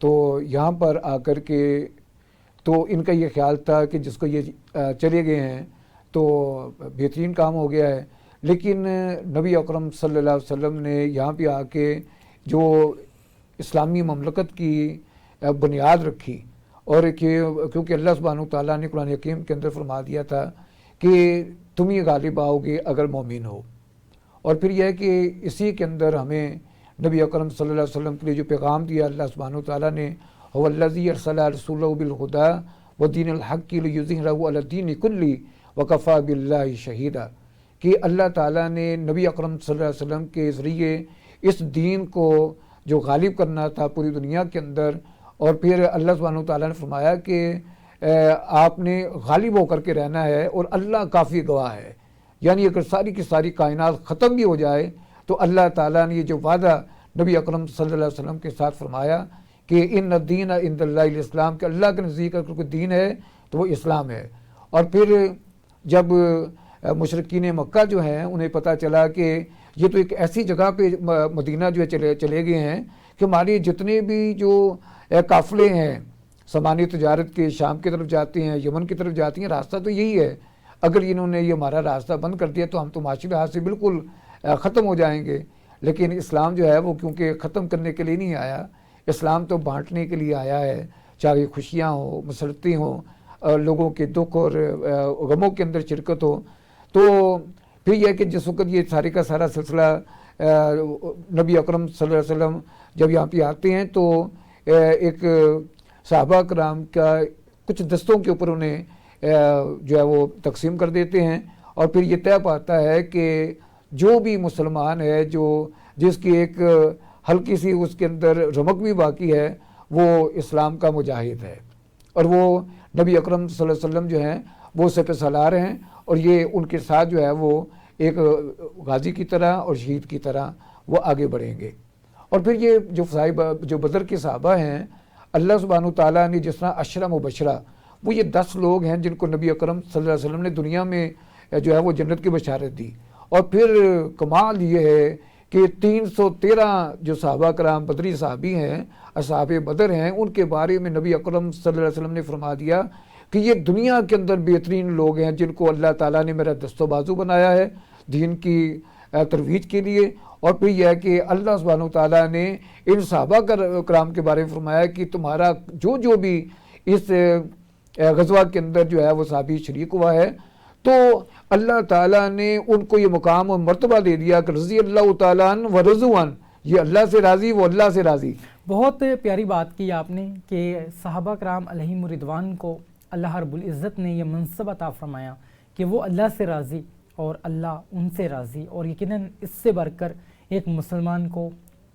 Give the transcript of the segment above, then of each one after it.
تو یہاں پر آ کر کے تو ان کا یہ خیال تھا کہ جس کو یہ چلے گئے ہیں تو بہترین کام ہو گیا ہے، لیکن نبی اکرم صلی اللہ علیہ وسلم نے یہاں پہ آ کے جو اسلامی مملکت کی بنیاد رکھی، اور کیونکہ اللہ سبحانہ تعالیٰ نے قرآن حکیم کے اندر فرما دیا تھا کہ تم ہی غالب آؤ گے اگر مومن ہو، اور پھر یہ ہے کہ اسی کے اندر ہمیں نبی اکرم صلی اللہ علیہ وسلم کے لیے جو پیغام دیا اللہ سبحانہ تعالیٰ نے، هو الذی ارسل رسولہ بالہدی ودین الحق لیظہرہ علی الدین کلہ وکفی باللہ شہیدا، کہ اللہ تعالیٰ نے نبی اکرم صلی اللہ علیہ وسلم کے ذریعے اس دین کو جو غالب کرنا تھا پوری دنیا کے اندر، اور پھر اللہ سبحانہ تعالیٰ نے فرمایا کہ آپ نے غالب ہو کر کے رہنا ہے اور اللہ کافی گواہ ہے، یعنی اگر ساری کی ساری کائنات ختم بھی ہو جائے تو اللہ تعالیٰ نے یہ جو وعدہ نبی اکرم صلی اللہ علیہ وسلم کے ساتھ فرمایا کہ ان الدین عند اللہ الاسلام، کہ اللہ کے نزدیک اگر کوئی دین ہے تو وہ اسلام ہے۔ اور پھر جب مشرکین مکہ جو ہیں انہیں پتہ چلا کہ یہ تو ایک ایسی جگہ پہ مدینہ جو ہے چلے گئے ہیں کہ ہماری جتنے بھی جو قافلے ہیں سامانی تجارت کے، شام کی طرف جاتے ہیں، یمن کی طرف جاتی ہیں، راستہ تو یہی ہے، اگر انہوں نے یہ ہمارا راستہ بند کر دیا تو ہم تو معاشی لحاظ سے بالکل ختم ہو جائیں گے۔ لیکن اسلام جو ہے وہ کیونکہ ختم کرنے کے لیے نہیں آیا، اسلام تو بانٹنے کے لیے آیا ہے، چاہے خوشیاں ہوں، مسرتیں ہوں، لوگوں کے دکھ اور غموں کے اندر شرکت ہو۔ تو پھر یہ کہ جس وقت یہ سارے کا سارا سلسلہ نبی اکرم صلی اللہ علیہ وسلم جب یہاں پہ آتے ہیں تو ایک صحابہ کرام کا کچھ دستوں کے اوپر انہیں جو ہے وہ تقسیم کر دیتے ہیں، اور پھر یہ طے پاتا ہے کہ جو بھی مسلمان ہے جس کی ایک ہلکی سی اس کے اندر رمق بھی باقی ہے وہ اسلام کا مجاہد ہے، اور وہ نبی اکرم صلی اللہ علیہ وسلم جو ہیں وہ سپہ سالار ہیں، اور یہ ان کے ساتھ جو ہے وہ ایک غازی کی طرح اور شہید کی طرح وہ آگے بڑھیں گے۔ اور پھر یہ جو بدر کے صحابہ ہیں، اللہ سبحانہ تعالیٰ نے جس طرح عشرہ مبشرہ، وہ یہ 10 لوگ ہیں جن کو نبی اکرم صلی اللہ علیہ وسلم نے دنیا میں جو ہے وہ جنت کی بشارت دی، اور پھر کمال یہ ہے کہ 313 جو صحابہ کرام بدری صحابی ہیں، اصحاب بدر ہیں، ان کے بارے میں نبی اکرم صلی اللہ علیہ وسلم نے فرما دیا کہ یہ دنیا کے اندر بہترین لوگ ہیں جن کو اللہ تعالیٰ نے میرا دست و بازو بنایا ہے دین کی ترویج کے لیے۔ اور پھر یہ ہے کہ اللہ سبحانہ تعالیٰ نے ان صحابہ کرام کے بارے میں فرمایا کہ تمہارا جو بھی اس غزوہ کے اندر جو ہے وہ صحابی شریک ہوا ہے، تو اللہ تعالیٰ نے ان کو یہ مقام اور مرتبہ دے دیا کہ رضی اللہ تعالیٰ عنہ و رضوا عنہ، یہ اللہ سے راضی، وہ اللہ سے راضی۔ بہت پیاری بات کی آپ نے کہ صحابہ کرام علیہم الرضوان کو اللہ رب العزت نے یہ منصب عطا فرمایا کہ وہ اللہ سے راضی اور اللہ ان سے راضی، اور یقیناً اس سے بڑھ کر ایک مسلمان کو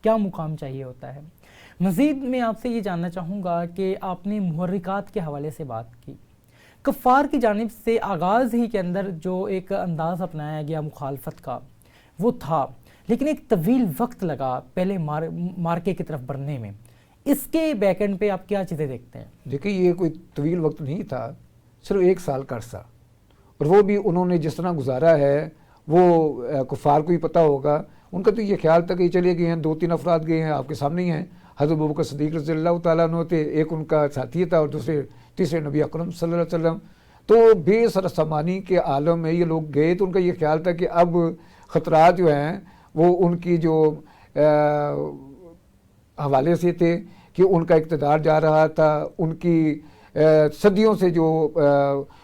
کیا مقام چاہیے ہوتا ہے۔ مزید میں آپ سے یہ جاننا چاہوں گا کہ آپ نے محرکات کے حوالے سے بات کی، کفار کی جانب سے آغاز ہی کے اندر جو ایک انداز اپنایا گیا مخالفت کا وہ تھا، لیکن ایک طویل وقت لگا پہلے مارکے کی طرف بڑھنے میں، اس کے بیک اینڈ پہ آپ کیا چیزیں دیکھتے ہیں؟ دیکھیں یہ کوئی طویل وقت نہیں تھا، صرف 1 سال کا عرصہ، اور وہ بھی انہوں نے جس طرح گزارا ہے وہ کفار کو ہی پتہ ہوگا۔ ان کا تو یہ خیال تھا کہ چلے گئے ہیں، 2-3 افراد گئے ہیں، آپ کے سامنے ہی ہیں، حضرت ابوبکر صدیق رضی اللہ تعالیٰ عنہ تھے، ایک ان کا ساتھی تھا، اور تیسرے نبی اکرم صلی اللہ علیہ وسلم۔ تو بے سرسمانی کے عالم میں یہ لوگ گئے، تو ان کا یہ خیال تھا کہ اب خطرات جو ہیں وہ ان کی جو حوالے سے تھے کہ ان کا اقتدار جا رہا تھا، ان کی صدیوں سے جو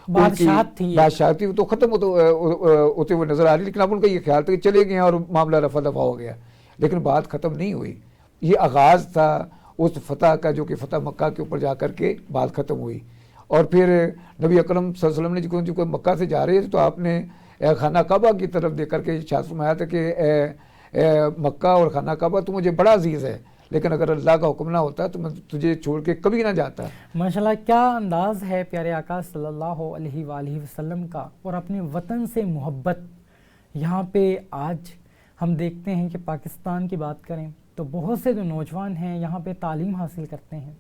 بادشاہت تھی وہ تو ختم ہوتے ہوئے نظر آ رہی، لیکن اب ان کا یہ خیال تھا کہ چلے گئے ہیں اور معاملہ رفع دفع ہو گیا، لیکن بات ختم نہیں ہوئی۔ یہ آغاز تھا اس فتح کا جو کہ فتح مکہ کے اوپر جا کر کے بات ختم ہوئی۔ اور پھر نبی اکرم صلی اللہ علیہ وسلم نے جو مکہ سے جا رہے تھے تو آپ نے خانہ کعبہ کی طرف دیکھ کر کے ارشاد فرمایا تھا کہ مکہ اور خانہ کعبہ تو مجھے بڑا عزیز ہے، لیکن اگر اللہ کا حکم نہ ہوتا تو میں تجھے چھوڑ کے کبھی نہ جاتا۔ ماشاءاللہ کیا انداز ہے پیارے آقا صلی اللہ علیہ وآلہ وسلم کا، اور اپنے وطن سے محبت۔ یہاں پہ آج ہم دیکھتے ہیں کہ پاکستان کی بات کریں تو بہت سے جو نوجوان ہیں یہاں پہ تعلیم حاصل کرتے ہیں،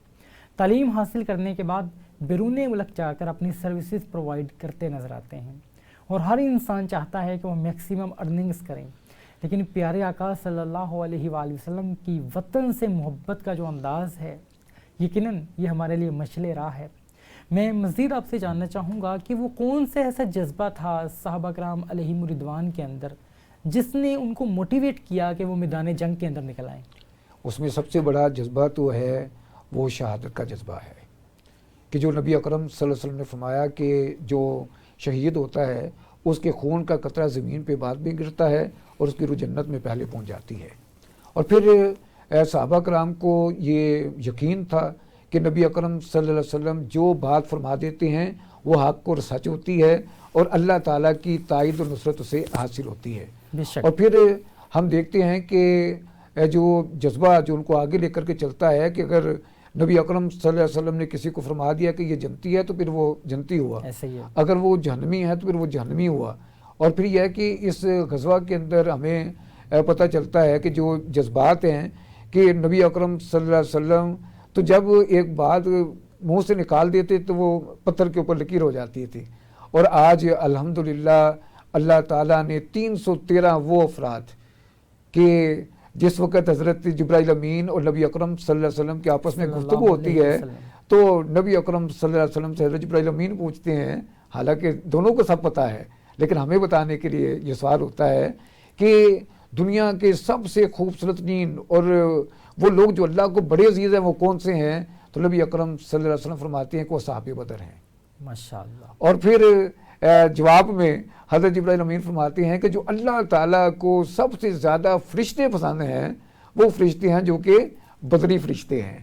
تعلیم حاصل کرنے کے بعد بیرون ملک جا کر اپنی سروسز پرووائڈ کرتے نظر آتے ہیں، اور ہر انسان چاہتا ہے کہ وہ میکسیمم ارننگز کریں، لیکن پیارے آقا صلی اللہ علیہ وآلہ وسلم کی وطن سے محبت کا جو انداز ہے یقیناً یہ ہمارے لیے مشعل راہ ہے۔ میں مزید آپ سے جاننا چاہوں گا کہ وہ کون سے ایسا جذبہ تھا صحابہ کرام علیہم رضوان کے اندر جس نے ان کو موٹیویٹ کیا کہ وہ میدان جنگ کے اندر نکل آئیں؟ اس میں سب سے بڑا جذبہ تو ہے وہ شہادت کا جذبہ ہے کہ جو نبی اکرم صلی اللہ علیہ وسلم نے فرمایا کہ جو شہید ہوتا ہے اس کے خون کا قطرہ زمین پہ بعد میں گرتا ہے اور اس کی روح جنت میں پہلے پہنچ جاتی ہے۔ اور پھر صحابہ کرام کو یہ یقین تھا کہ نبی اکرم صلی اللہ علیہ وسلم جو بات فرما دیتے ہیں وہ حق اور سچ ہوتی ہے اور اللہ تعالیٰ کی تائید و نصرت اسے حاصل ہوتی ہے۔ اور پھر ہم دیکھتے ہیں کہ جو جذبہ جو ان کو آگے لے کر کے چلتا ہے کہ اگر نبی اکرم صلی اللہ علیہ وسلم نے کسی کو فرما دیا کہ یہ جنتی ہے تو پھر وہ جنتی ہوا، اگر وہ جہنمی ہے تو پھر وہ جہنمی ہوا۔ اور پھر یہ ہے کہ اس غزوہ کے اندر ہمیں پتہ چلتا ہے کہ جو جذبات ہیں کہ نبی اکرم صلی اللہ علیہ وسلم تو جب ایک بات منہ سے نکال دیتے تو وہ پتھر کے اوپر لکیر ہو جاتی تھی، اور آج الحمدللہ اللہ تعالیٰ نے 313 وہ افراد کہ جس وقت حضرت جبرائیل امین اور نبی اکرم صلی اللہ علیہ وسلم کے آپس میں گفتگو ہوتی ہے تو نبی اکرم صلی اللہ علیہ وسلم سے حضرت جبرائیل امین پوچھتے ہیں، حالانکہ دونوں کو سب پتہ ہے لیکن ہمیں بتانے کے لیے یہ سوال ہوتا ہے کہ دنیا کے سب سے خوبصورت ترین اور وہ لوگ جو اللہ کو بڑے عزیز ہیں وہ کون سے ہیں؟ تو نبی اکرم صلی اللہ علیہ وسلم فرماتے ہیں کہ وہ صحابہ بدر ہیں۔ ماشاءاللہ۔ اور پھر جواب میں حضرت جبرائیل امین فرماتے ہیں کہ جو اللہ تعالیٰ کو سب سے زیادہ فرشتے پسند ہیں وہ فرشتے ہیں جو کہ بدری فرشتے ہیں۔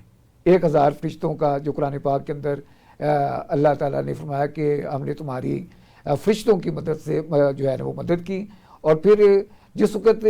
1000 فرشتوں کا جو قرآن پاک کے اندر اللہ تعالیٰ نے فرمایا کہ ہم نے تمہاری فرشتوں کی مدد سے جو ہے وہ مدد کی۔ اور پھر جس وقت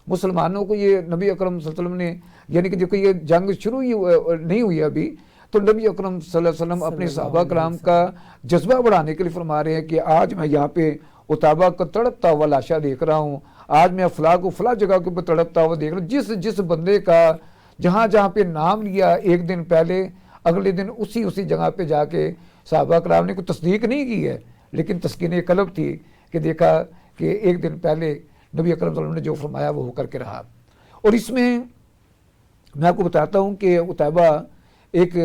مسلمانوں کو یہ نبی اکرم صلی اللہ علیہ وسلم نے یعنی کہ جب یہ جنگ شروع ہی نہیں ہوئی ابھی تو نبی اکرم صلی اللہ علیہ وسلم اپنے صحابہ کرام کا جذبہ بڑھانے کے لیے فرما رہے ہیں کہ آج میں یہاں پہ اتابہ کا تڑپتا ہوا لاشا دیکھ رہا ہوں، آج میں فلاں کو فلاں جگہ کے اوپر تڑپتا ہوا دیکھ رہا ہوں، جس بندے کا جہاں پہ نام لیا ایک دن پہلے اگلے دن اسی جگہ پہ جا کے صحابہ کرام نے کوئی تصدیق نہیں کی ہے لیکن تسکین قلب تھی کہ دیکھا کہ ایک دن پہلے نبی اکرم صلی اللہ علیہ وسلم نے جو فرمایا وہ ہو کر کے رہا۔ اور اس میں میں آپ کو بتاتا ہوں کہ اتابہ ایک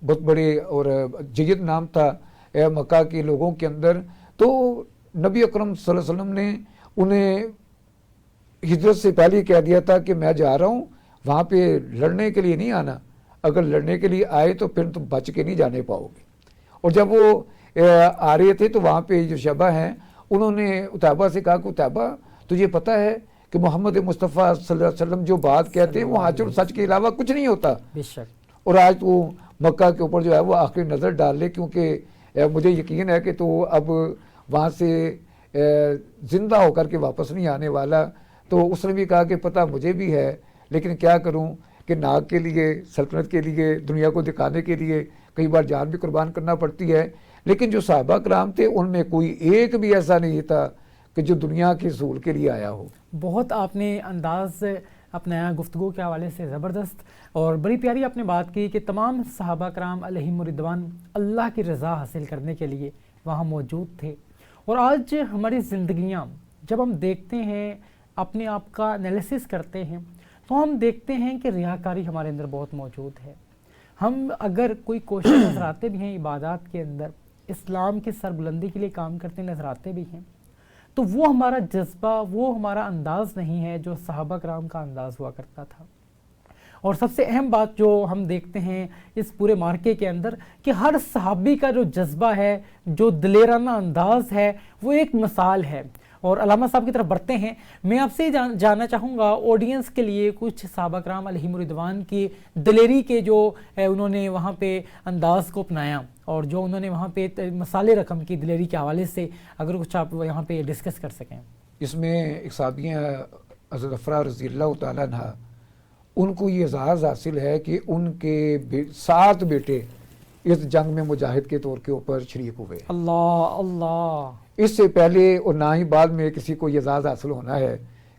بہت بڑے اور جید نام تھا مکہ کے لوگوں کے اندر، تو نبی اکرم صلی اللہ علیہ وسلم نے انہیں ہجرت سے پہلے کہہ دیا تھا کہ میں جا رہا ہوں وہاں پہ لڑنے کے لیے نہیں آنا، اگر لڑنے کے لیے آئے تو پھر تم بچ کے نہیں جانے پاؤ گے۔ اور جب وہ آ رہے تھے تو وہاں پہ جو شبہ ہیں انہوں نے اتابہ سے کہا کہ اتابہ تجھے پتہ ہے کہ محمد مصطفیٰ صلی اللہ علیہ وسلم جو بات کہتے ہیں وہ حق اور سچ کے علاوہ کچھ نہیں ہوتا، اور آج تو مکہ کے اوپر جو ہے وہ آخری نظر ڈال لے کیونکہ مجھے یقین ہے کہ تو اب وہاں سے زندہ ہو کر کے واپس نہیں آنے والا۔ تو اس نے بھی کہا کہ پتہ مجھے بھی ہے لیکن کیا کروں کہ ناک کے لیے، سلطنت کے لیے، دنیا کو دکھانے کے لیے کئی بار جان بھی قربان کرنا پڑتی ہے، لیکن جو صحابہ کرام تھے ان میں کوئی ایک بھی ایسا نہیں تھا کہ جو دنیا کے حصول کے لیے آیا ہو۔ بہت آپ نے انداز اپنا گفتگو کے حوالے سے زبردست اور بڑی پیاری آپ نے بات کی کہ تمام صحابہ کرام علیہم رضوان اللہ کی رضا حاصل کرنے کے لیے وہاں موجود تھے۔ اور آج ہماری زندگیاں جب ہم دیکھتے ہیں، اپنے آپ کا انالیسس کرتے ہیں تو ہم دیکھتے ہیں کہ ریاکاری ہمارے اندر بہت موجود ہے۔ ہم اگر کوئی کوشش نظر آتے بھی ہیں عبادات کے اندر، اسلام کی سربلندی کے لیے کام کرتے نظر آتے بھی ہیں، تو وہ ہمارا جذبہ، وہ ہمارا انداز نہیں ہے جو صحابہ کرام کا انداز ہوا کرتا تھا۔ اور سب سے اہم بات جو ہم دیکھتے ہیں اس پورے مارکے کے اندر کہ ہر صحابی کا جو جذبہ ہے، جو دلیرانہ انداز ہے، وہ ایک مثال ہے۔ اور علامہ صاحب کی طرف بڑھتے ہیں، میں آپ سے جاننا چاہوں گا آڈینس کے لیے کچھ صحابہ کرام علیہم رضوان کی دلیری کے جو انہوں نے وہاں پہ انداز کو اپنایا اور جو انہوں نے وہاں پہ مثال رقم کی دلیری کے حوالے سے اگر کچھ آپ یہاں پہ ڈسکس کر سکیں۔ اس میں ایک صحابی ہیں حضرت افرا رضی اللہ تعالیٰ عنہ، ان کو یہ اعزاز حاصل ہے کہ ان کے 7 بیٹے اس جنگ میں مجاہد کے طور کے اوپر شریک ہوئے۔ اللہ اللہ! اس سے پہلے اور نہ ہی بعد میں کسی کو یہ اعزاز حاصل ہونا ہے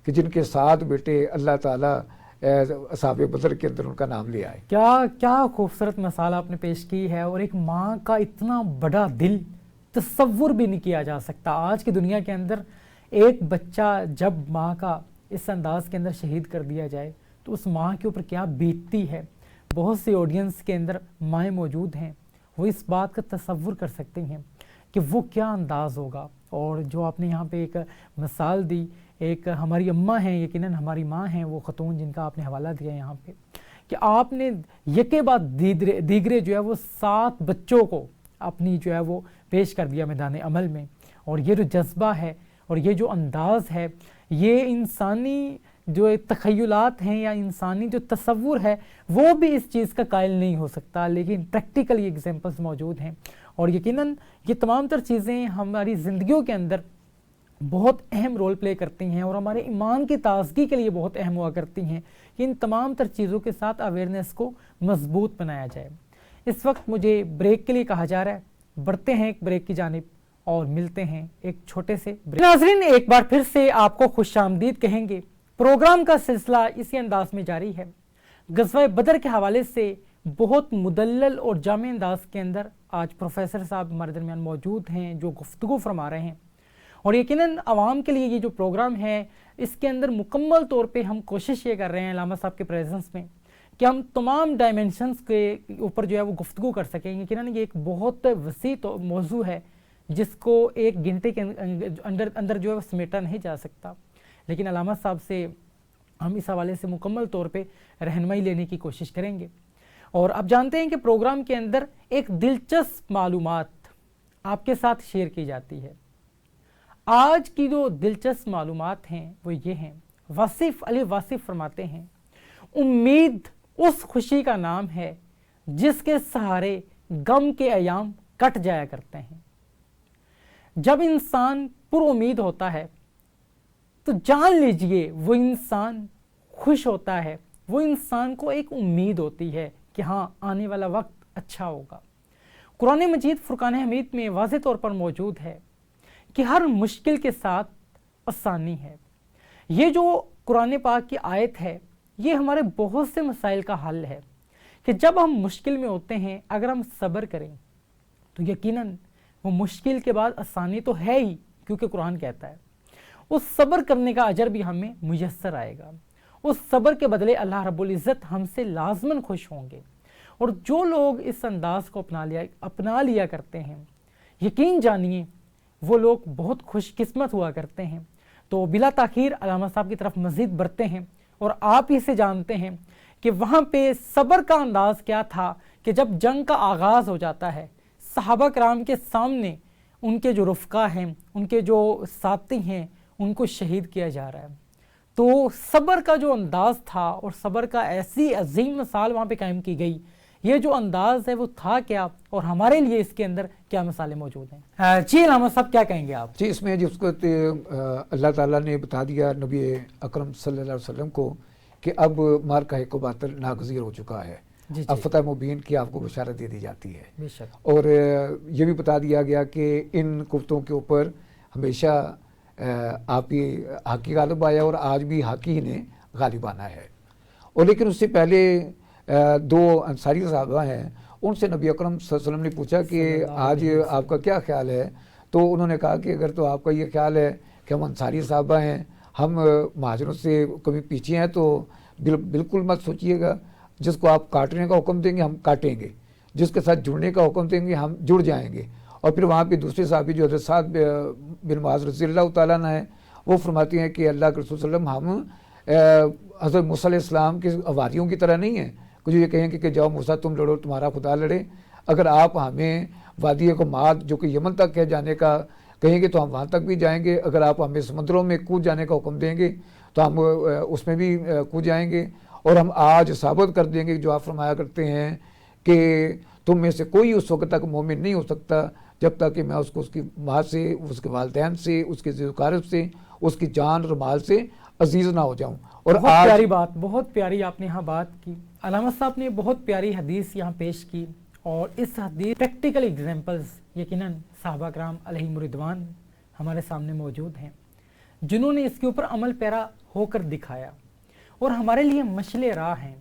کہ جن کے 7 بیٹے اللہ تعالیٰ اصحاب بدر کے اندر ان کا نام لے آئے۔ کیا خوبصورت مثال آپ نے پیش کی ہے، اور ایک ماں کا اتنا بڑا دل تصور بھی نہیں کیا جا سکتا۔ آج کی دنیا کے اندر ایک بچہ جب ماں کا اس انداز کے اندر شہید کر دیا جائے تو اس ماں کے اوپر کیا بیتتی ہے۔ بہت سی آڈینس کے اندر مائیں موجود ہیں، وہ اس بات کا تصور کر سکتے ہیں کہ وہ کیا انداز ہوگا۔ اور جو آپ نے یہاں پہ ایک مثال دی، ایک ہماری اماں ہیں، یقیناً ہماری ماں ہیں وہ خاتون جن کا آپ نے حوالہ دیا یہاں پہ، کہ آپ نے یکے بعد دیگرے جو ہے وہ 7 بچوں کو اپنی جو ہے وہ پیش کر دیا میدان عمل میں۔ اور یہ جو جذبہ ہے اور یہ جو انداز ہے، یہ انسانی جو تخیلات ہیں یا انسانی جو تصور ہے وہ بھی اس چیز کا قائل نہیں ہو سکتا، لیکن پریکٹیکلی ایگزامپلس موجود ہیں۔ اور یقیناً یہ تمام تر چیزیں ہماری زندگیوں کے اندر بہت اہم رول پلے کرتی ہیں اور ہمارے ایمان کی تازگی کے لیے بہت اہم ہوا کرتی ہیں کہ ان تمام تر چیزوں کے ساتھ اویئرنیس کو مضبوط بنایا جائے۔ اس وقت مجھے بریک کے لیے کہا جا رہا ہے، بڑھتے ہیں ایک بریک کی جانب اور ملتے ہیں ایک چھوٹے سے بریک۔ ناظرین، ایک بار پھر سے آپ کو خوش آمدید کہیں گے۔ پروگرام کا سلسلہ اسی انداز میں جاری ہے۔ غزوہ بدر کے حوالے سے بہت مدلل اور جامع انداز کے اندر آج پروفیسر صاحب ہمارے درمیان موجود ہیں جو گفتگو فرما رہے ہیں، اور یقیناً عوام کے لیے یہ جو پروگرام ہے اس کے اندر مکمل طور پہ ہم کوشش یہ کر رہے ہیں علامہ صاحب کے پریزنس میں کہ ہم تمام ڈائمینشنز کے اوپر جو ہے وہ گفتگو کر سکیں۔ یقیناً یہ ایک بہت وسیع موضوع ہے جس کو 1 گھنٹے کے اندر جو ہے وہ سمیٹا نہیں جا سکتا، لیکن علامہ صاحب سے ہم اس حوالے سے مکمل طور پہ رہنمائی لینے کی کوشش کریں گے۔ اور آپ جانتے ہیں کہ پروگرام کے اندر ایک دلچسپ معلومات آپ کے ساتھ شیئر کی جاتی ہے۔ آج کی جو دلچسپ معلومات ہیں وہ یہ ہیں، واصف علی واصف فرماتے ہیں، امید اس خوشی کا نام ہے جس کے سہارے غم کے ایام کٹ جایا کرتے ہیں۔ جب انسان پر امید ہوتا ہے تو جان لیجئے وہ انسان خوش ہوتا ہے، وہ انسان کو ایک امید ہوتی ہے کہ ہاں آنے والا وقت اچھا ہوگا۔ قرآن مجید فرقان حمید میں واضح طور پر موجود ہے کہ ہر مشکل کے ساتھ آسانی ہے۔ یہ جو قرآن پاک کی آیت ہے یہ ہمارے بہت سے مسائل کا حل ہے کہ جب ہم مشکل میں ہوتے ہیں اگر ہم صبر کریں تو یقیناً وہ مشکل کے بعد آسانی تو ہے ہی، کیونکہ قرآن کہتا ہے اس صبر کرنے کا اجر بھی ہمیں میسر آئے گا، اس صبر کے بدلے اللہ رب العزت ہم سے لازماً خوش ہوں گے۔ اور جو لوگ اس انداز کو اپنا لیا کرتے ہیں، یقین جانیے وہ لوگ بہت خوش قسمت ہوا کرتے ہیں۔ تو بلا تاخیر علامہ صاحب کی طرف مزید بڑھتے ہیں اور آپ ہی سے جانتے ہیں کہ وہاں پہ صبر کا انداز کیا تھا کہ جب جنگ کا آغاز ہو جاتا ہے، صحابہ کرام کے سامنے ان کے جو رفقا ہیں، ان کے جو ساتھی ہیں، ان کو شہید کیا جا رہا ہے۔ تو صبر کا جو انداز تھا اور صبر کا ایسی عظیم مثال وہاں پہ قائم کی گئی، یہ جو انداز ہے وہ تھا کیا اور ہمارے لیے اس کے اندر کیا مثالیں موجود ہیں؟ جی علامہ صاحب کیا کہیں گے آپ؟ جی، اس میں جس کو اللہ تعالیٰ نے بتا دیا نبی اکرم صلی اللہ علیہ وسلم کو کہ اب مارکہ قباطل ناگزیر ہو چکا ہے، اب فتح مبین کی آپ کو بشارت دے دی جاتی ہے۔ بے شک۔ اور یہ بھی بتا دیا گیا کہ ان کفتوں کے اوپر ہمیشہ آپ ہی حقی غالب آیا اور آج بھی حقی نے غالب آنا ہے۔ اور لیکن اس سے پہلے 2 انصاری صحابہ ہیں، ان سے نبی اکرم صلی اللہ علیہ وسلم نے پوچھا کہ آج آپ کا کیا خیال ہے؟ تو انہوں نے کہا کہ اگر تو آپ کا یہ خیال ہے کہ ہم انصاری صحابہ ہیں، ہم مہاجروں سے کبھی پیچھے ہیں، تو بالکل مت سوچیے گا، جس کو آپ کاٹنے کا حکم دیں گے ہم کاٹیں گے، جس کے ساتھ جڑنے کا حکم دیں گے ہم جڑ جائیں گے۔ اور پھر وہاں پہ دوسرے صحابی جو حضرت سعد بن معاذ رضی اللہ تعالیٰ عنہ ہیں، وہ فرماتے ہیں کہ اللہ کے رسول صلی اللہ علیہ وسلم ہم حضرت موسیٰ علیہ السلام کے حواریوں کی طرح نہیں ہیں کہ جو یہ کہیں کہ جاؤ موسیٰ تم لڑو تمہارا خدا لڑے۔ اگر آپ ہمیں وادی قماد جو کہ یمن تک ہے جانے کا کہیں گے تو ہم وہاں تک بھی جائیں گے، اگر آپ ہمیں سمندروں میں کود جانے کا حکم دیں گے تو ہم اس میں بھی کود جائیں گے۔ اور ہم آج ثابت کر دیں گے جو آپ فرمایا کرتے ہیں کہ تم میں سے کوئی اس وقت تک مومن نہیں ہو سکتا جب تک کہ میں اس کو اس کی ماں سے، اس کے والدین سے، اس کے ذوالقارب سے، اس کی جان اور مال سے عزیز نہ ہو جاؤں۔ اور بہت پیاری بات، بہت پیاری آپ نے یہاں بات کی۔ علامہ صاحب نے بہت پیاری حدیث یہاں پیش کی، اور اس حدیث پریکٹیکل ایگزامپلز یقیناً صحابہ کرام علیہم رضوان ہمارے سامنے موجود ہیں جنہوں نے اس کے اوپر عمل پیرا ہو کر دکھایا اور ہمارے لیے مشعل راہ ہیں۔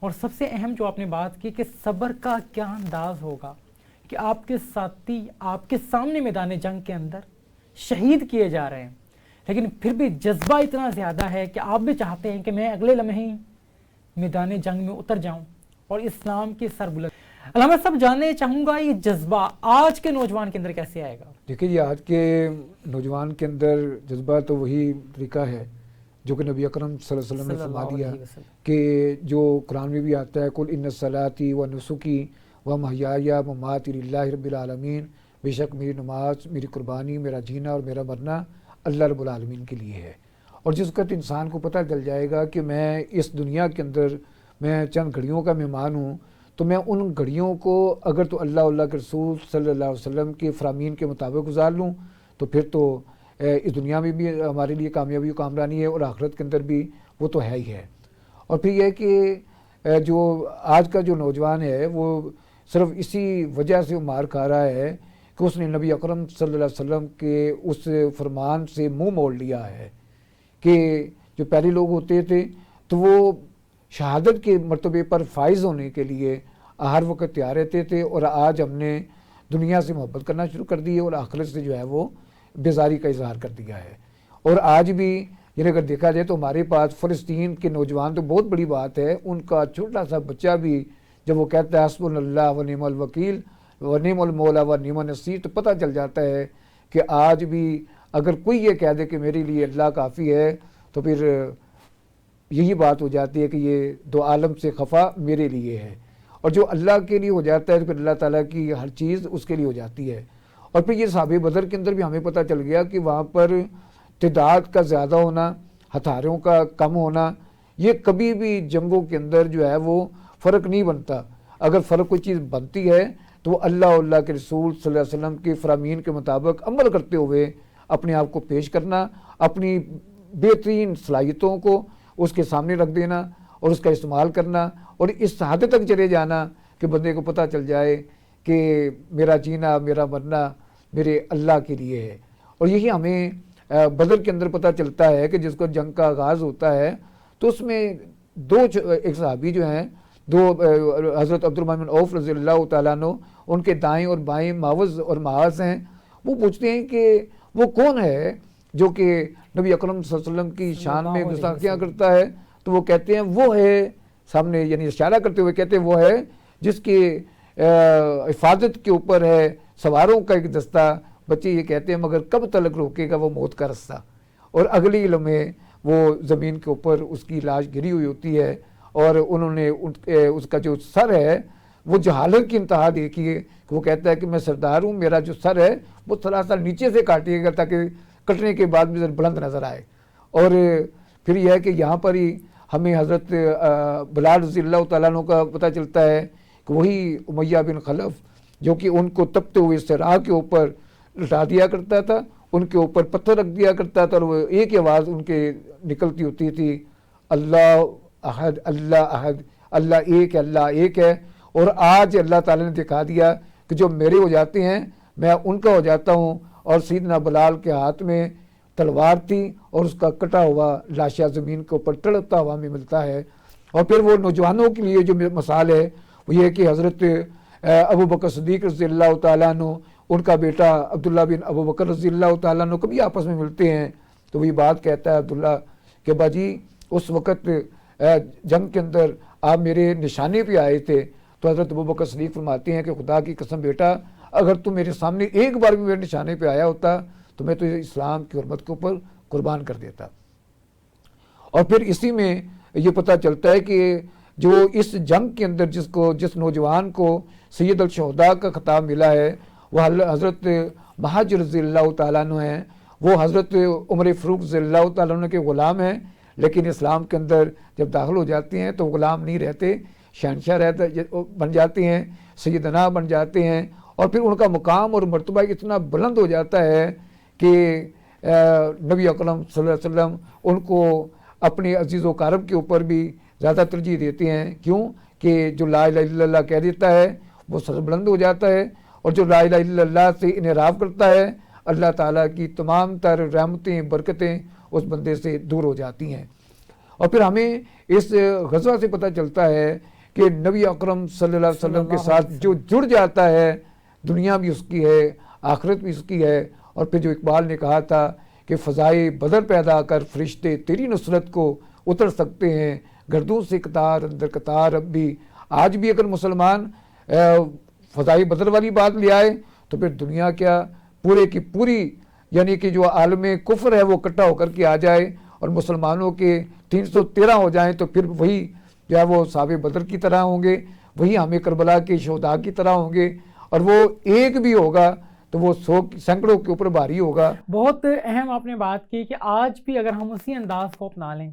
اور سب سے اہم جو آپ نے بات کی کہ صبر کا کیا انداز ہوگا کہ آپ کے ساتھی آپ کے سامنے میدان جنگ کے اندر شہید کیے جا رہے ہیں، لیکن پھر بھی جذبہ اتنا زیادہ ہے کہ آپ بھی چاہتے ہیں کہ میں اگلے لمحے ہی میدان جنگ میں اتر جاؤں اور اسلام کی سربلند. علامہ صاحب جاننا چاہوں گا یہ جذبہ آج کے نوجوان کے اندر کیسے آئے گا؟ دیکھیے جی، آج کے نوجوان کے اندر جذبہ تو وہی طریقہ ہے جو کہ نبی اکرم صلی اللہ علیہ وسلم نے فرما دیا کہ جو قرآن میں بھی آتا ہے قل ان صلاتی و نسکی و محیای و مماتی للہ رب العالمین، بے شک میری نماز، میری قربانی، میرا جینا اور میرا مرنا اللہ رب العالمین کے لیے ہے. اور جس وقت انسان کو پتہ چل جائے گا کہ میں اس دنیا کے اندر میں چند گھڑیوں کا مہمان ہوں، تو میں ان گھڑیوں کو اگر تو اللہ کے رسول صلی اللہ علیہ وسلم کے فرامین کے مطابق گزار لوں تو پھر تو اس دنیا میں بھی ہمارے لیے کامیابی و کامرانی ہے، اور آخرت کے اندر بھی وہ تو ہے ہی ہے. اور پھر یہ کہ جو آج کا جو نوجوان ہے وہ صرف اسی وجہ سے مار کھا رہا ہے کہ اس نے نبی اکرم صلی اللہ علیہ وسلم کے اس فرمان سے منہ موڑ لیا ہے کہ جو پہلے لوگ ہوتے تھے تو وہ شہادت کے مرتبے پر فائز ہونے کے لیے ہر وقت تیار رہتے تھے، اور آج ہم نے دنیا سے محبت کرنا شروع کر دی ہے اور آخرت سے جو ہے وہ بیزاری کا اظہار کر دیا ہے. اور آج بھی یعنی اگر دیکھا جائے تو ہمارے پاس فلسطین کے نوجوان تو بہت بڑی بات ہے، ان کا چھوٹا سا بچہ بھی جب وہ کہتا ہے حسبنا اللہ و نعم الوکیل و نعم المولا و نعم النصیر، تو پتہ چل جاتا ہے کہ آج بھی اگر کوئی یہ کہہ دے کہ میرے لیے اللہ کافی ہے تو پھر یہی بات ہو جاتی ہے کہ یہ دو عالم سے خفا میرے لیے ہے. اور جو اللہ کے لیے ہو جاتا ہے تو پھر اللہ تعالیٰ کی ہر چیز اس کے لیے ہو جاتی ہے. اور پھر یہ صحابہ بدر کے اندر بھی ہمیں پتہ چل گیا کہ وہاں پر تعداد کا زیادہ ہونا، ہتھیاروں کا کم ہونا، یہ کبھی بھی جنگوں کے اندر جو ہے وہ فرق نہیں بنتا. اگر فرق کوئی چیز بنتی ہے تو وہ اللہ کے رسول صلی اللہ علیہ وسلم کے فرامین کے مطابق عمل کرتے ہوئے اپنے آپ کو پیش کرنا، اپنی بہترین صلاحیتوں کو اس کے سامنے رکھ دینا اور اس کا استعمال کرنا، اور اس حد تک چلے جانا کہ بندے کو پتہ چل جائے کہ میرا جینا، میرا مرنا میرے اللہ کے لیے ہے. اور یہی ہمیں بدر کے اندر پتہ چلتا ہے کہ جس کو جنگ کا آغاز ہوتا ہے تو اس میں ایک صحابی جو ہیں حضرت عبدالرحمن بن عوف رضی اللہ تعالیٰ عنہ، ان کے دائیں اور بائیں معوذ اور معاذ ہیں. وہ پوچھتے ہیں کہ وہ کون ہے جو کہ نبی اکرم صلی اللہ علیہ وسلم کی شان میں گستاخیاں کرتا ہے؟ تو وہ کہتے ہیں وہ ہے، سامنے یعنی اشارہ کرتے ہوئے کہتے ہیں وہ ہے جس کی حفاظت کے اوپر ہے سواروں کا ایک دستہ. بچے یہ کہتے ہیں مگر کب تلک روکے گا وہ موت کا رستہ. اور اگلی لمحے وہ زمین کے اوپر اس کی لاش گری ہوئی ہوتی ہے، اور انہوں نے اس کا جو سر ہے وہ جہالت کی انتہا دیکھی ہے کہ وہ کہتا ہے کہ میں سردار ہوں، میرا جو سر ہے وہ سراسر نیچے سے کاٹیے گا تاکہ کٹنے کے بعد بھی بلند نظر آئے. اور پھر یہ ہے کہ یہاں پر ہی ہمیں حضرت بلال رضی اللہ تعالیٰ عنہ کا پتہ چلتا ہے کہ وہی امیہ بن خلف جو کہ ان کو تپتے ہوئے صراع کے اوپر لٹا دیا کرتا تھا، ان کے اوپر پتھر رکھ دیا کرتا تھا، اور وہ ایک ہی آواز ان کے نکلتی ہوتی تھی، اللہ احد اللہ احد، اللہ ایک ہے. اور آج اللہ تعالیٰ نے دکھا دیا کہ جو میرے ہو جاتے ہیں میں ان کا ہو جاتا ہوں. اور سیدنا بلال کے ہاتھ میں تلوار تھی اور اس کا کٹا ہوا لاشا زمین کے اوپر تڑپتا ہوا میں ملتا ہے. اور پھر وہ نوجوانوں کے لیے جو مثال ہے وہ یہ کہ حضرت ابو بکر صدیق رضی اللہ تعالیٰ عنہ، ان کا بیٹا عبداللہ بن ابو بکر رضی اللہ تعالیٰ عنہ کبھی آپس میں ملتے ہیں تو وہی بات کہتا ہے عبداللہ کہ باجی اس وقت جنگ کے اندر آپ میرے نشانے پہ آئے تھے. تو حضرت ابو بکر صدیق فرماتے ہیں کہ خدا کی قسم بیٹا، اگر تو میرے سامنے ایک بار بھی میرے نشانے پہ آیا ہوتا تو میں تو اسلام کی حرمت کے اوپر قربان کر دیتا. اور پھر اسی میں یہ پتہ چلتا ہے کہ جو اس جنگ کے اندر جس نوجوان کو سید الشہداء کا خطاب ملا ہے وہ حضرت مہاج رضی اللہ تعالیٰ عنہ ہیں. وہ حضرت عمر فاروق رضی اللہ تعالیٰ عنہ کے غلام ہیں، لیکن اسلام کے اندر جب داخل ہو جاتے ہیں تو غلام نہیں رہتے، شہنشاہ بن جاتے ہیں، سیدنا بن جاتے ہیں. اور پھر ان کا مقام اور مرتبہ اتنا بلند ہو جاتا ہے کہ نبی اکرم صلی اللہ علیہ وسلم ان کو اپنے عزیز و اقارب کے اوپر بھی زیادہ ترجیح دیتے ہیں. کیوں کہ جو لا الہ الا اللہ کہہ دیتا ہے وہ سر بلند ہو جاتا ہے، اور جو لا الہ الا اللہ سے انحراف کرتا ہے اللہ تعالیٰ کی تمام تر رحمتیں برکتیں اس بندے سے دور ہو جاتی ہیں. اور پھر ہمیں اس غزوہ سے پتہ چلتا ہے کہ نبی اکرم صلی اللہ علیہ وسلم کے ساتھ جو جڑ جاتا ہے دنیا بھی اس کی ہے، آخرت بھی اس کی ہے. اور پھر جو اقبال نے کہا تھا کہ فضائے بدر پیدا کر فرشتے تیری نصرت کو اتر سکتے ہیں، گردوں سے قطار اندر قطار اب بھی آج بھی اگر مسلمان فضائی بدر والی بات لے آئے تو پھر دنیا کیا پورے کی پوری یعنی کہ جو عالم کفر ہے وہ اکٹھا ہو کر کے آ جائے اور مسلمانوں کے 313 ہو جائیں تو پھر وہی جو ہے وہ صحابہ بدر کی طرح ہوں گے، وہی ہمیں کربلا کے شہداء کی طرح ہوں گے، اور وہ ایک بھی ہوگا تو وہ 100 سینکڑوں کے اوپر بھاری ہوگا۔ بہت اہم آپ نے بات کی کہ آج بھی اگر ہم اسی انداز کو اپنا لیں،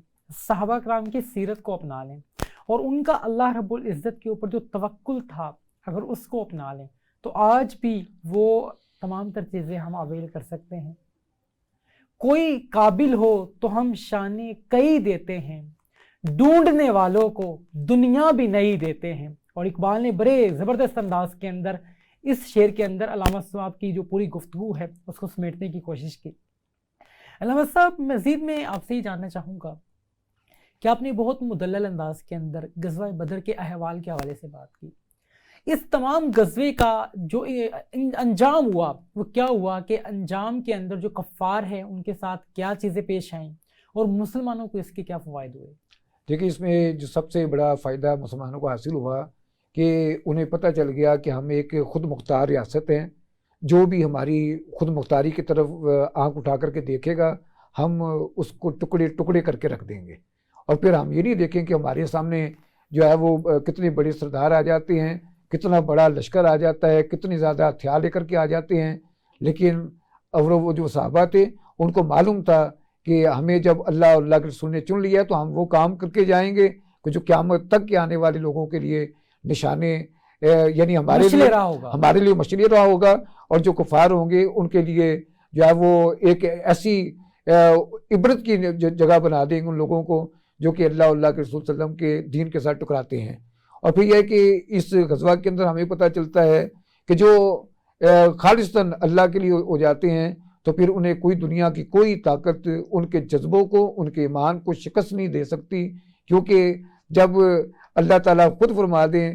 صحابہ کرام کی سیرت کو اپنا لیں اور ان کا اللہ رب العزت کے اوپر جو توکل تھا اگر اس کو اپنا لیں تو آج بھی وہ تمام تر چیزیں ہم اویل کر سکتے ہیں۔ کوئی قابل ہو تو ہم شانے کئی دیتے ہیں، ڈھونڈنے والوں کو دنیا بھی نہیں دیتے ہیں۔ اور اقبال نے بڑے زبردست انداز کے اندر اس شعر کے اندر علامہ صاحب کی جو پوری گفتگو ہے اس کو سمیٹنے کی کوشش کی۔ علامہ صاحب مزید میں آپ سے یہ جاننا چاہوں گا کہ آپ نے بہت مدلل انداز کے اندر غزوہ بدر کے احوال کے حوالے سے بات کی۔ اس تمام غزوے کا جو انجام ہوا وہ کیا ہوا کہ انجام کے اندر جو کفار ہیں ان کے ساتھ کیا چیزیں پیش آئیں اور مسلمانوں کو اس کے کیا فوائد ہوئے؟ دیکھیں اس میں جو سب سے بڑا فائدہ مسلمانوں کو حاصل ہوا کہ انہیں پتہ چل گیا کہ ہم ایک خود مختار ریاست ہیں، جو بھی ہماری خود مختاری کی طرف آنکھ اٹھا کر کے دیکھے گا ہم اس کو ٹکڑے ٹکڑے کر کے رکھ دیں گے، اور پھر ہم یہ نہیں دیکھیں کہ ہمارے سامنے جو ہے وہ کتنے بڑے سردار آ جاتے ہیں، کتنا بڑا لشکر آ جاتا ہے، کتنی زیادہ ہتھیار لے کر کے آ جاتے ہیں، لیکن اور وہ جو صحابہ تھے ان کو معلوم تھا کہ ہمیں جب اللہ اور اللہ کے رسول نے چن لیا تو ہم وہ کام کر کے جائیں گے کہ جو قیامت تک کے آنے والے لوگوں کے لیے نشانے یعنی ہمارے لیے مشعل راہ ہوگا، اور جو کفار ہوں گے ان کے لیے جو ہے وہ ایک ایسی عبرت کی جگہ بنا دیں گے ان لوگوں کو جو کہ اللہ اور اللہ کے رسول صلی اللہ علیہ وسلم کے دین کے ساتھ ٹکراتے ہیں۔ اور پھر یہ ہے کہ اس غزوہ کے اندر ہمیں پتہ چلتا ہے کہ جو خالصتاً اللہ کے لیے ہو جاتے ہیں تو پھر انہیں کوئی دنیا کی کوئی طاقت ان کے جذبوں کو، ان کے ایمان کو شکست نہیں دے سکتی، کیونکہ جب اللہ تعالیٰ خود فرما دیں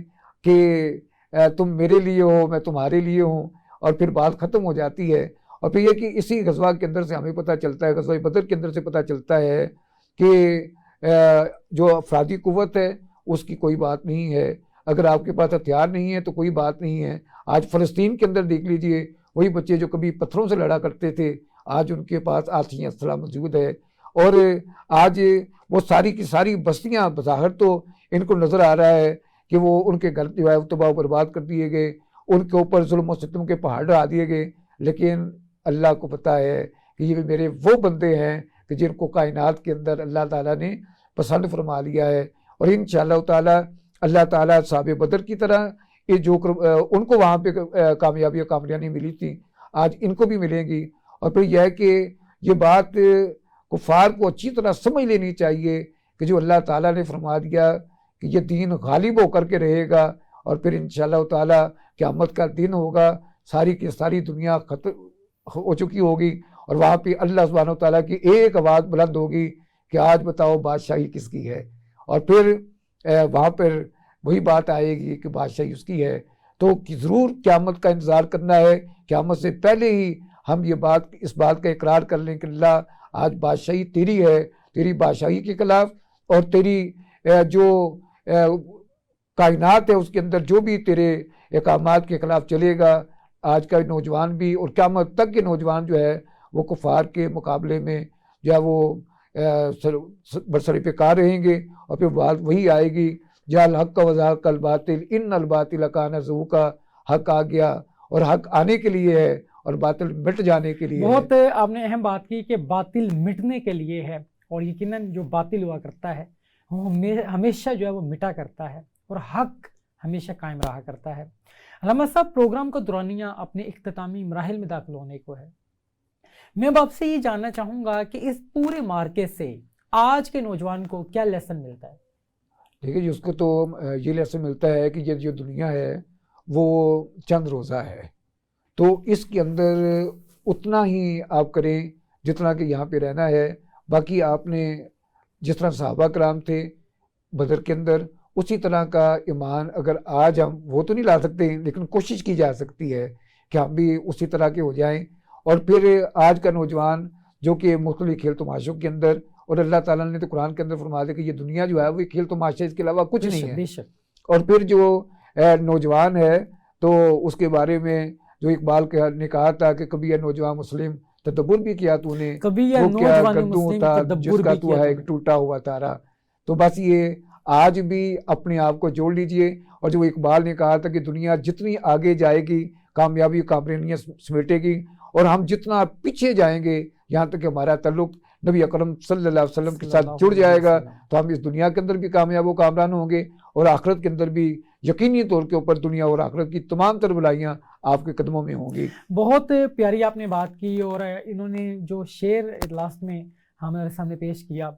کہ تم میرے لیے ہو میں تمہارے لیے ہوں، اور پھر بات ختم ہو جاتی ہے۔ اور پھر یہ کہ اسی غزوہ کے اندر سے ہمیں پتہ چلتا ہے، غزوہ بدر کے اندر سے پتہ چلتا ہے کہ جو افرادی قوت ہے اس کی کوئی بات نہیں ہے، اگر آپ کے پاس ہتھیار نہیں ہے تو کوئی بات نہیں ہے۔ آج فلسطین کے اندر دیکھ لیجئے، وہی بچے جو کبھی پتھروں سے لڑا کرتے تھے آج ان کے پاس آتشی اسلحہ موجود ہے، اور آج وہ ساری کی ساری بستیاں بظاہر تو ان کو نظر آ رہا ہے کہ وہ ان کے گھر جو ہے تباہ و برباد کر دیے گئے، ان کے اوپر ظلم و ستم کے پہاڑ ڈال دیے گئے، لیکن اللہ کو پتہ ہے کہ یہ میرے وہ بندے ہیں کہ جن کو کائنات کے اندر اللہ تعالیٰ نے پسند فرما لیا ہے، اور انشاءاللہ تعالیٰ اللہ تعالیٰ صحابہ بدر کی طرح یہ جو ان کو وہاں پہ کامیابی اور کامیابی ملی تھی آج ان کو بھی ملیں گی۔ اور پھر یہ ہے کہ یہ بات کفار کو اچھی طرح سمجھ لینی چاہیے کہ جو اللہ تعالیٰ نے فرما دیا کہ یہ دین غالب ہو کر کے رہے گا، اور پھر انشاءاللہ تعالیٰ قیامت کا دن ہوگا، ساری کی ساری دنیا ختم ہو چکی ہوگی، اور وہاں پہ اللہ سبحانہ و تعالیٰ کی ایک آواز بلند ہوگی کہ آج بتاؤ بادشاہی کس کی ہے، اور پھر وہاں پر وہی بات آئے گی کہ بادشاہی اس کی ہے۔ تو ضرور قیامت کا انتظار کرنا ہے، قیامت سے پہلے ہی ہم اس بات کا اقرار کر لیں کہ اللہ آج بادشاہی تیری ہے، تیری بادشاہی کے خلاف اور تیری جو کائنات ہے اس کے اندر جو بھی تیرے احکامات کے خلاف چلے گا، آج کا نوجوان بھی اور قیامت تک کے نوجوان جو ہے وہ کفار کے مقابلے میں جو ہے وہ برسر پیکار رہیں گے۔ اور پھر بات وہی آئے گی جال حق کا وضاحق الباطل ان الباطل کان زہوقا، حق آ گیا اور حق آنے کے لیے ہے اور باطل مٹ جانے کے لیے بہت آپ نے اہم بات کی کہ باطل مٹنے کے لیے ہے، اور یقیناً جو باطل ہوا کرتا ہے وہ ہمیشہ جو ہے وہ مٹا کرتا ہے اور حق ہمیشہ قائم رہا کرتا ہے۔ علامہ صاحب پروگرام کا دورانیہ اپنے اختتامی مراحل میں داخل ہونے کو ہے، میں اب آپ سے یہ جاننا چاہوں گا کہ اس پورے مارکے سے آج کے نوجوان کو کیا لیسن ملتا ہے؟ دیکھیے جی، اس کو تو یہ لیسن ملتا ہے کہ یہ جو دنیا ہے وہ چند روزہ ہے، تو اس کے اندر اتنا ہی آپ کریں جتنا کہ یہاں پہ رہنا ہے، باقی آپ نے جس طرح صحابہ کرام تھے بدر کے اندر اسی طرح کا ایمان اگر آج ہم وہ تو نہیں لا سکتے لیکن کوشش کی جا سکتی ہے کہ ہم بھی اسی طرح کے ہو جائیں۔ اور پھر آج کا نوجوان جو کہ مختلف کھیل تماشوں کے اندر، اور اللہ تعالیٰ نے تو قرآن کے اندر فرما دیا کہ یہ دنیا جو ہے وہ کھیل تماشے اس کے علاوہ کچھ نہیں ہے، اور پھر جو نوجوان ہے تو اس کے بارے میں جو اقبال نے کہا تھا کہ کبھی یہ نوجوان مسلم تدبر بھی کیا تو نے، کبھی یہ وہ کیا نوجوان گردوں مسلم تھا تدبر جس کا بھی تو کیا ہے تو ایک نے۔ ٹوٹا ہوا تارا۔ تو بس یہ آج بھی اپنے آپ کو جوڑ لیجئے، اور جو اقبال نے کہا تھا کہ دنیا جتنی آگے جائے گی کامیابی کامیابیاں سمیٹے گی، اور ہم جتنا پیچھے جائیں گے یہاں تک کہ ہمارا تعلق نبی اکرم صلی اللہ علیہ وسلم کے ساتھ جڑ جائے گا، تو ہم اس دنیا کے اندر بھی کامیاب و کامران ہوں گے، اور آخرت کے اندر بھی یقینی طور کے اوپر دنیا اور آخرت کی تمام تر بھلائیاں آپ کے قدموں میں ہوں گی۔ بہت پیاری آپ نے بات کی، اور انہوں نے جو شعر لاسٹ میں ہمارے سامنے پیش کیا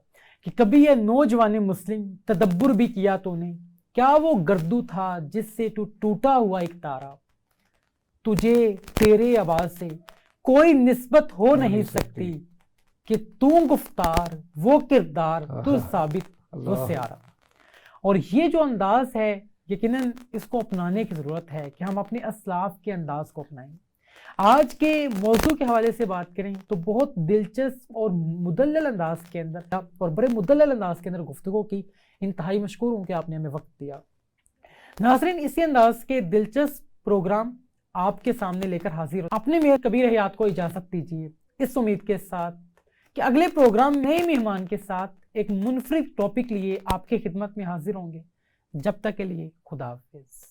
کہ کبھی یہ نوجوان مسلم تدبر بھی کیا تو نے، کیا وہ گردو تھا جس سے تو ٹوٹا ہوا ایک تارا، تجھے تیرے آواز سے کوئی نسبت ہو نہیں سکتی، کہ تو گفتار وہ کردار تو ثابت وہ سیارہ۔ اور یہ جو انداز ہے یقیناً اس کو اپنانے کی ضرورت ہے کہ ہم اپنے اسلاف کے انداز کو اپنائیں۔ آج کے موضوع کے حوالے سے بات کریں تو بہت دلچسپ اور مدلل انداز کے اندر اور بڑے مدلل انداز کے اندر گفتگو کی، انتہائی مشکور ہوں کہ آپ نے ہمیں وقت دیا۔ ناظرین، اسی انداز کے دلچسپ پروگرام آپ کے سامنے لے کر حاضر ہوں۔ اپنے میرے کبیر حیات کو اجازت دیجیے اس امید کے ساتھ کہ اگلے پروگرام نئے مہمان کے ساتھ ایک منفرد ٹاپک لیے آپ کی خدمت میں حاضر ہوں گے۔ جب تک کے لیے خدا حافظ۔